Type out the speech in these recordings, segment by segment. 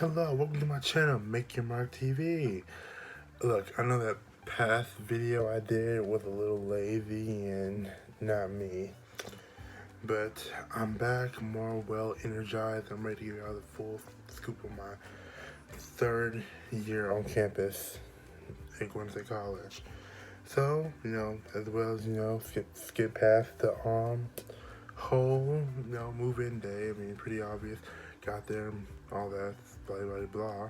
Hello, welcome to my channel, Make Your Mark TV. Look, I know that past video I did was a little lazy and not me, but I'm back, more well energized. I'm ready to give y'all the full scoop of my third year on campus at Golden State College. So, as well as, skip past the whole, move-in day. I mean, pretty obvious. Got there, all that, blah, blah, blah.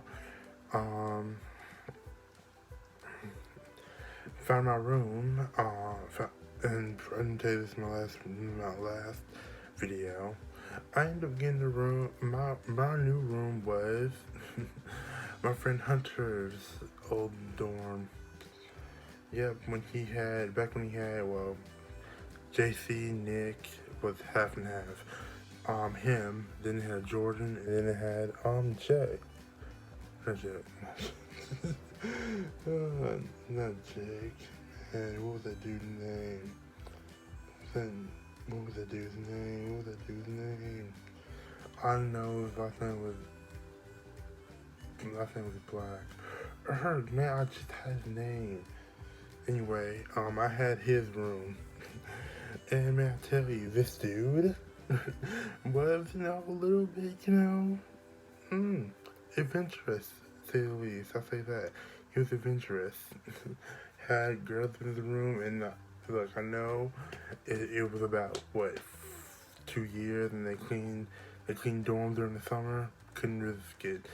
Found my room, and I didn't tell you this in my last video. I ended up getting the room, my new room was my friend Hunter's old dorm. Yep, back when he had, well, JC, Nick was half and half. Him, then it had Jordan, and then it had, Jay. Not Jay. Not Jake. And what was that dude's name? What was that dude's name? I don't know, his last name was Black. Man, I just had his name. Anyway, I had his room. And man, I tell you, this dude was, a little bit, adventurous, to say the least. I'll say that. He was adventurous. Had girls in the room, and look, I know it was about, 2 years, and they cleaned dorms during the summer. Couldn't risk it.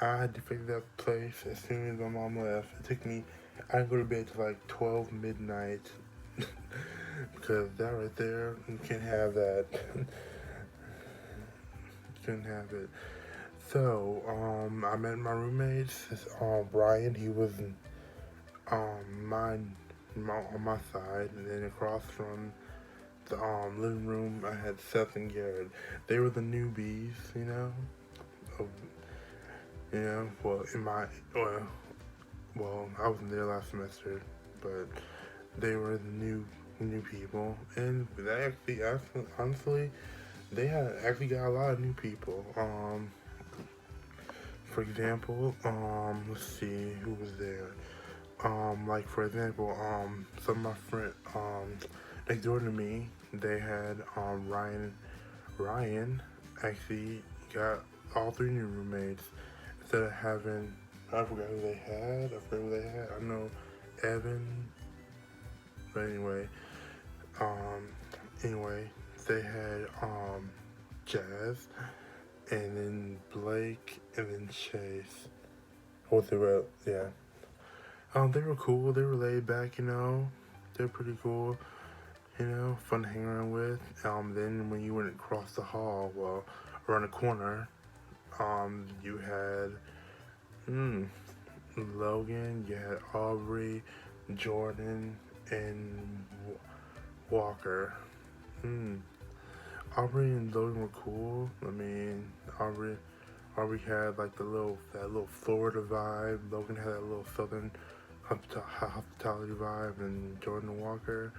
I had to fix that place as soon as my mom left. It took me, I didn't go to bed till like 12 midnight. Because that right there, you can't have that. Couldn't have it. So, I met my roommates. Brian, he was on my side, and then across from the living room, I had Seth and Garrett. They were the newbies, well, I wasn't there last semester, but they were the new people, and they honestly, they had actually got a lot of new people. For example, let's see who was there. Like for example, some of my friends, next door to me, they had Ryan actually got all 3 new roommates instead of having, I forgot who they had. I know Evan. But anyway, they had Jazz, and then Blake, and then Chase. Yeah. They were cool. They were laid back, They're pretty cool, fun to hang around with. Then when you went across the hall, well, around the corner, you had Logan, you had Aubrey, Jordan, and Walker. Aubrey and Logan were cool. I mean, Aubrey had like that little Florida vibe. Logan had that little Southern hospitality vibe, and Jordan and Walker.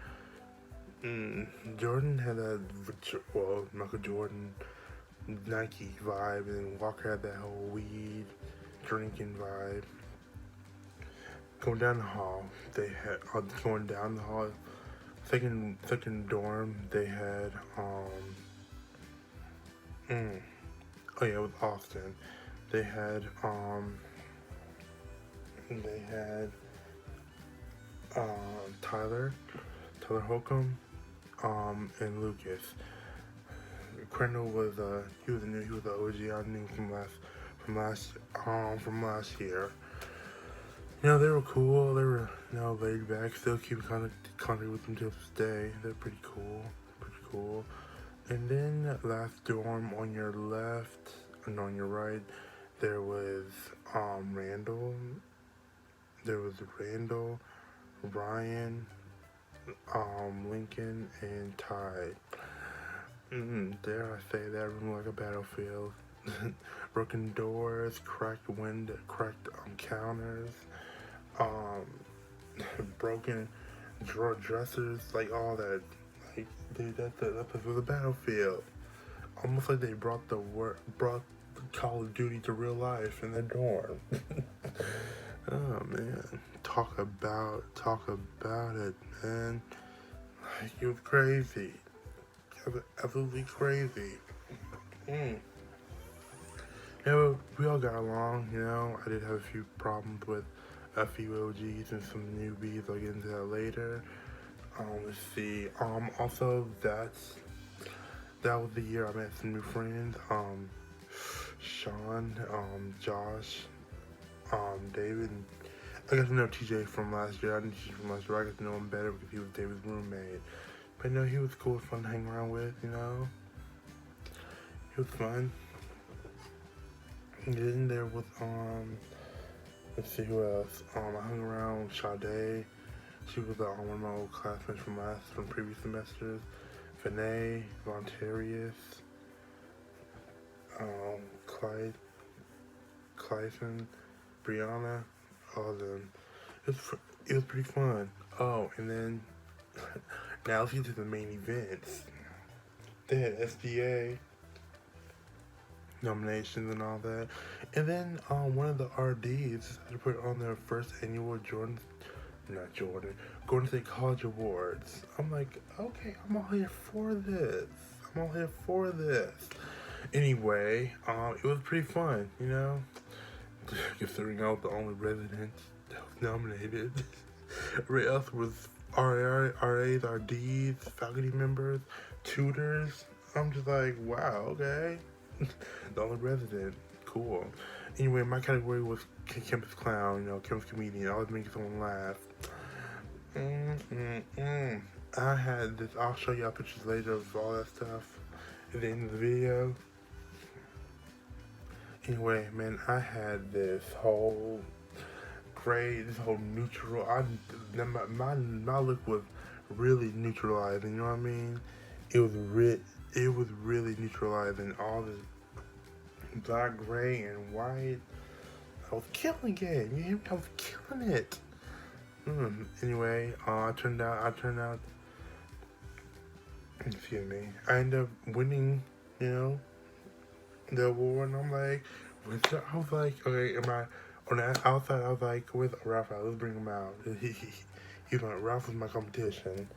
Jordan had that, Michael Jordan Nike vibe, and Walker had that whole weed drinking vibe. Going down the hall, second dorm, they had, it was Austin. They had Tyler Holcomb, and Lucas. Crandall was, he was the OG I knew from last year. They were cool. They were, laid back. Still keep contact with them to this day. They're pretty cool. And then last dorm on your left and on your right, there was Randall. There was Randall, Ryan, Lincoln, and Ty. Dare I say that room like a battlefield. Broken doors, cracked counters, broken dressers, like all that. Like, dude, that place was a battlefield. Almost like they brought Call of Duty to real life in the dorm. Oh man, talk about it, man. Like, it was crazy. It was absolutely crazy. Yeah, we all got along, you know. I did have a few problems with a few OGs and some newbies. I'll get into that later. Let's see. Also, that was the year I met some new friends. Sean, Josh, David. I got to know TJ from last year. I knew TJ from last year. I got to know him better because he was David's roommate. But no, he was cool, fun to hang around with, you know. He was fun. And then there was, let's see who else. I hung around with Sade. She was one of my old classmates from previous semesters. Vinay, Vontarius, Clyson, Brianna, all of them. It was pretty fun. Oh, and then now let's get to the main events. They had SBA nominations and all that, and then one of the RDs decided to put on their first annual Golden State College Awards. I'm like, okay, I'm all here for this. Anyway, it was pretty fun, you know, considering I was the only resident that was nominated. Everybody else was RAs, RDs, faculty members, tutors. I'm just like, wow, okay. The only resident, cool. Anyway, my category was campus clown, you know, campus comedian. I always making someone laugh. I had this. I'll show y'all pictures later of all that stuff at the end of the video. Anyway, man, I had this whole neutral. My look was really neutralizing. You know what I mean? It was really neutralizing. All the black, gray, and white. I was killing it. You hear me? I was killing it. Anyway, I turned out. Excuse me. I ended up winning. You know, the award, and I'm like, I was like, okay, am I on the outside? I was like, where's Ralph at? Let's bring him out. Ralph was my competition.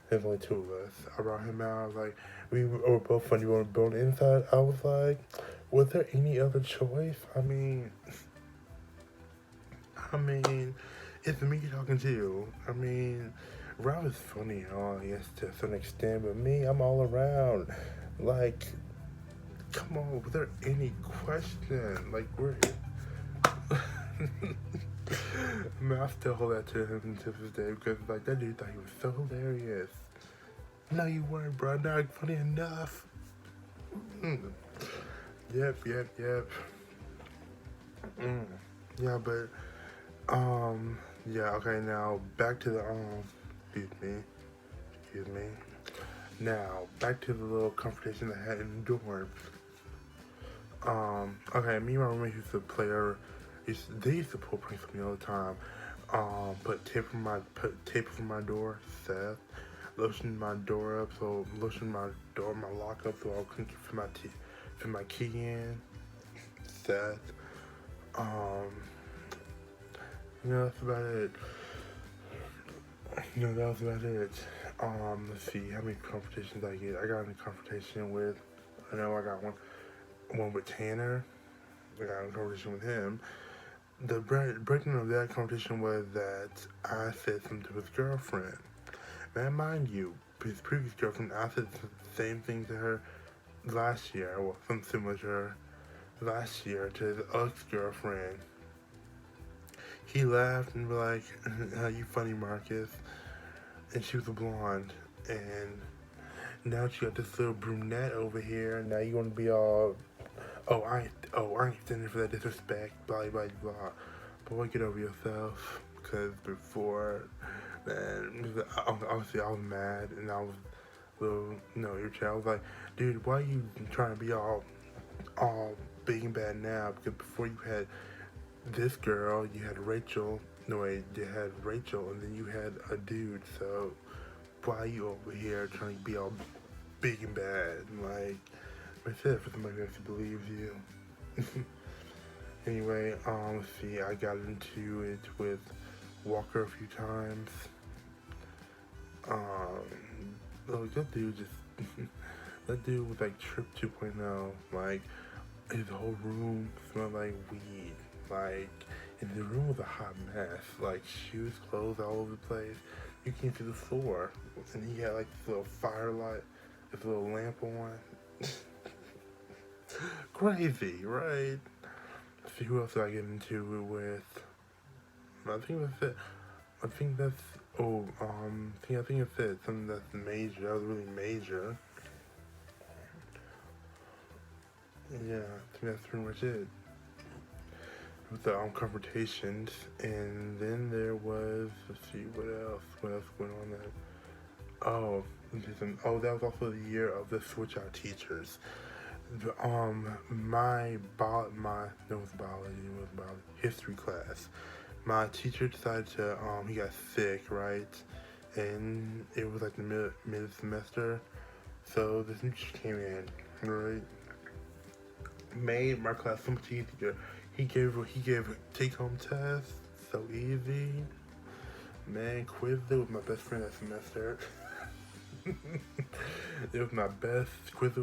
There's only two of us. I brought him out. I was like, we were both funny. You want to build inside? I was like, was there any other choice? I mean, it's me talking to you. I mean, Ralph is funny and all, yes, to some extent, but me, I'm all around. Like, come on, was there any question? Like, we're... Man, I still hold that to him to this day because, like, that dude thought he was so hilarious. No, you weren't, bro. Not funny enough. Yep. Yeah, but, yeah, okay, now, back to the, excuse me. Now, back to the little confrontation I had in the dorm. Okay, me and my roommate used to play they used to pull pranks on me all the time. Put tape from my door, Seth. Lotion my door up, my lock up, so I couldn't fit my key in, Seth. That's about it. That was about it. Let's see how many confrontations I get. I got in a confrontation with, I got one with Tanner. I got in a confrontation with him. The breakdown of that competition was that I said something to his girlfriend. Now, mind you, his previous girlfriend, I said the same thing to her last year, or something similar to her last year, to his ex-girlfriend. He laughed and was like, you funny, Marcus. And she was a blonde. And now she got this little brunette over here. And now you want to be all... I ain't standing for that disrespect, blah, blah, blah. Boy, get over yourself. Because before, man, obviously I was mad and I was a little, irritated. I was like, dude, why are you trying to be all big and bad now? Because before you had this girl, you had Rachel. No, wait, you had Rachel and then you had a dude. So why are you over here trying to be all big and bad? Like, I said, for somebody who actually believes you. Anyway, let's see, I got into it with Walker a few times. That dude just, that dude was like Trip 2.0. Like, his whole room smelled like weed. Like, and the room was a hot mess. Like, shoes, clothes all over the place. You can't see the floor. And he had like this little firelight, this little lamp on. Crazy, right? Let's see, who else did I get into it with? I think that's it. I think that's, I think it's it. Something that's major. That was really major. Yeah, I think that's pretty much it. With the confrontations, and then there was, let's see, what else went on there? That was also the year of the switch out teachers. My history class. My teacher decided to, he got sick, right? And it was like the mid semester. So this new teacher came in, right? Made my class so much easier. He gave take home tests so easy. Man, Quizlet was my best friend that semester. It was my best. Quizlet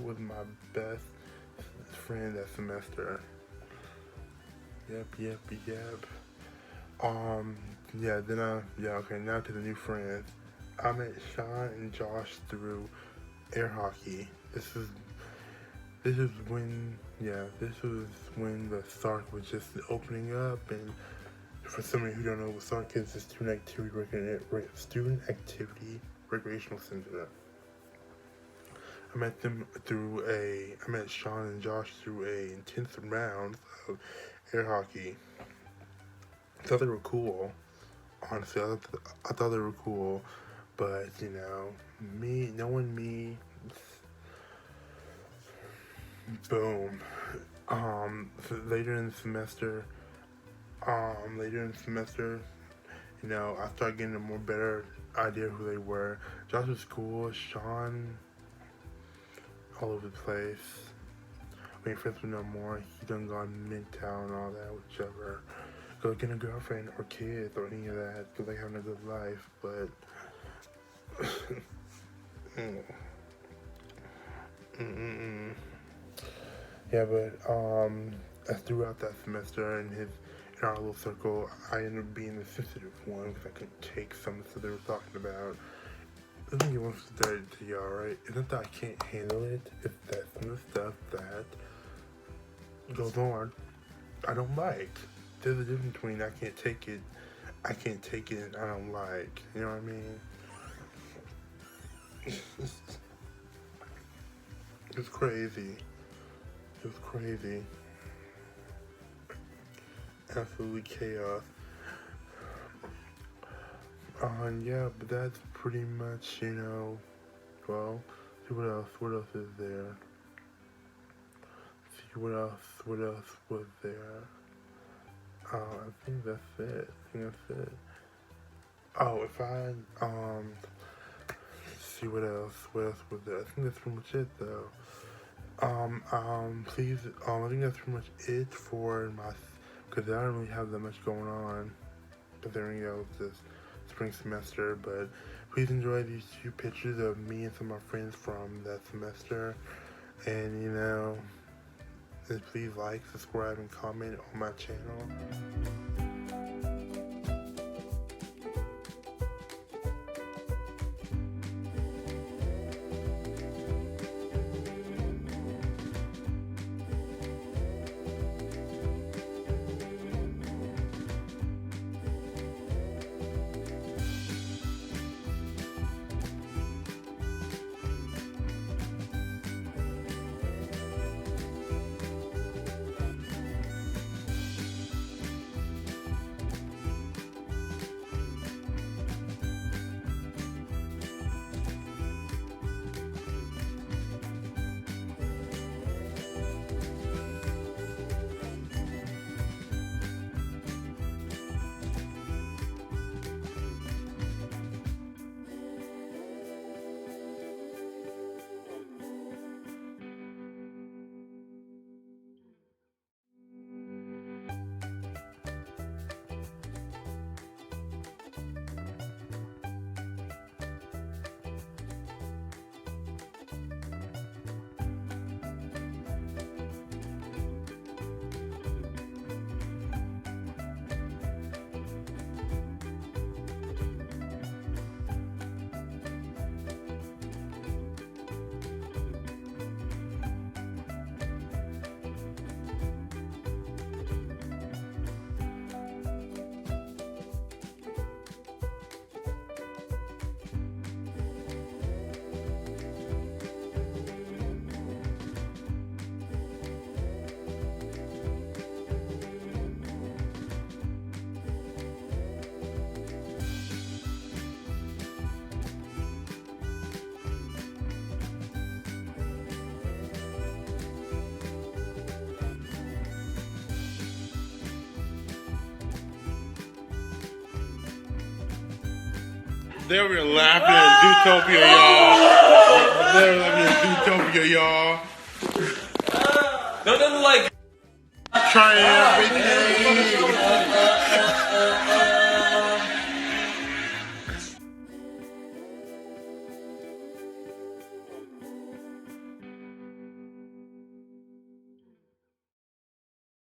was my best friend that semester. Yep. Okay, now to the new friends. I met Sean and Josh through air hockey. This was when the Sark was just opening up, and for somebody who don't know what Sark is, it's student activity recreational center. I met Sean and Josh through a intense round of air hockey. I thought they were cool. Honestly, I thought they were cool, but knowing me, boom. So later in the semester, I started getting a more better idea of who they were. Josh was cool. Sean, all over the place. We ain't friends with no more. He done gone midtown and all that, whichever. Go get a girlfriend or kids or any of that, because they having a good life, but yeah, but throughout that semester in our little circle, I ended up being the sensitive one because I couldn't take some of the stuff they were talking about. Let me get one started to y'all, right? It's not that I can't handle it, it's that some of the stuff that goes on, I don't like. There's a difference between I can't take it, and I don't like. You know what I mean? It's crazy. It's crazy. Absolutely chaos. Yeah, but that's pretty much, well, see what else is there? See what else was there? I think that's it. Oh, if I, see what else was there? I think that's pretty much it, though. Please, I think that's pretty much it for because I don't really have that much going on, considering, this spring semester, but please enjoy these 2 pictures of me and some of my friends from that semester, and, and please like, subscribe, and comment on my channel. They were laughing at Zootopia, y'all. They were laughing at Zootopia, y'all. Don't they look like Trying everything.